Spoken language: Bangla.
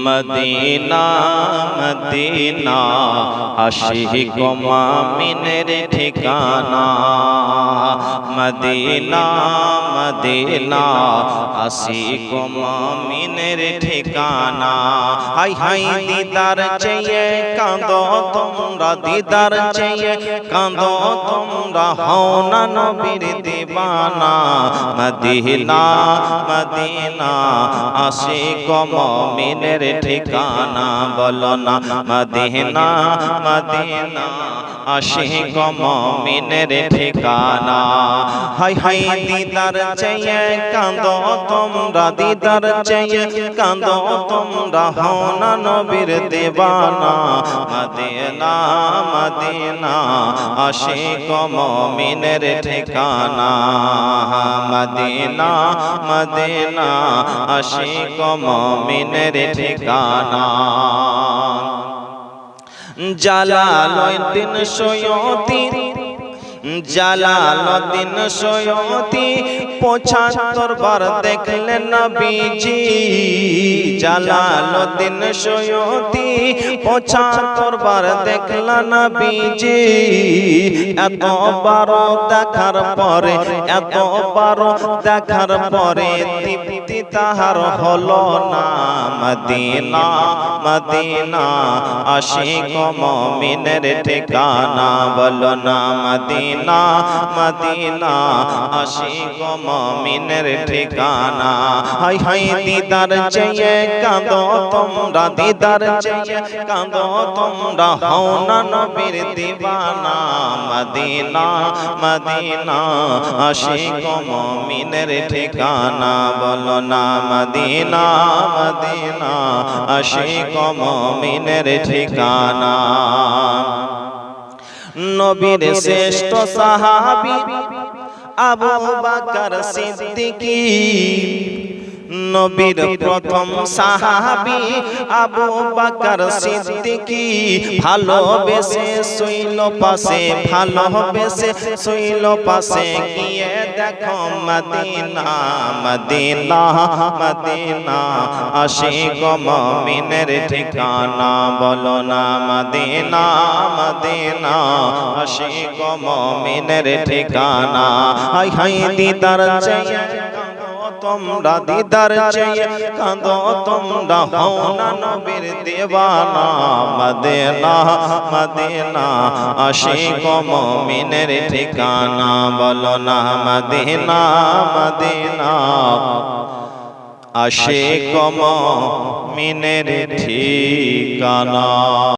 মদিনা মদিনা আশিক মুমিনের ঠিকানা। মদিনা মদিনা আশিক মুমিনের ঠিকানা। হাই হাই দিদার চেয়ে কাঁদো তোমরা, দিদার চেয়ে কাঁদো তোমরা, হও না নবীর দিবানা। মদিনা মদিনা আশিক মুমিনের ঠিকানা। বলো না মদিনা মদিনা আশিক মুমিনের ঠিকানা। হাই হাই দিদার চেয়ে কাঁদো তোমরা, দিদার চেয়ে কাঁদো তোমরা, হও না নবীর দিবানা। মদিনা মদিনা আশিক মুমিনের ঠিকানা। মদিনা মদিনা আশিক মুমিনের ঠিকানা। জালালউদ্দিন সৈয়দী, জালালউদ্দিন সৈয়দী ৭৫ বার দেখলেন নবীজি। জালালউদ্দিন সৈয়দী ৭৫ বার দেখলেন নবীজি। এতবার দেখার পরে, এতবার দেখার পরে তৃপ্তি তাহার হলো না। মদিনা মদিনা আশিক মুমিনের ঠিকানা। বলো না মদিনা মদিনা আশিক মুমিনের ঠিকানা। হাই হাই দিদার চেয়ে কাঁদো তোমরা, দিদার চেয়ে কাঁদো তোমরা, হও না নবীর দিবানা। মদিনা মদিনা আশিক মুমিনের ঠিকানা। বলো না মদিনা মদিনা আশিক মুমিনের ঠিকানা। নবীর শ্রেষ্ঠ সাহাবী আবু বকর সিদ্দিকী, নবীর প্রথম সাহাবী আবু বকর সিদ্দিকী। ভালোবেসে শুইল পাশে, ভালোবেসে শুইল পাশে, গিয়ে দেখো মদিনা মদিনা মদিনা আশিক মুমিনের ঠিকানা। বলো না মদিনা মদিনা আশিক মুমিনের ঠিকানা। হাই হাই দিদার চেয়ে তোমরা, দিদার চেয়ে কাঁদো তোমরা, হও না নবীর দিবানা। মদিনা মদিনা আশিক মুমিনের ঠিকানা। বলো না মদিনা মদিনা আশিক মুমিনের ঠিকানা।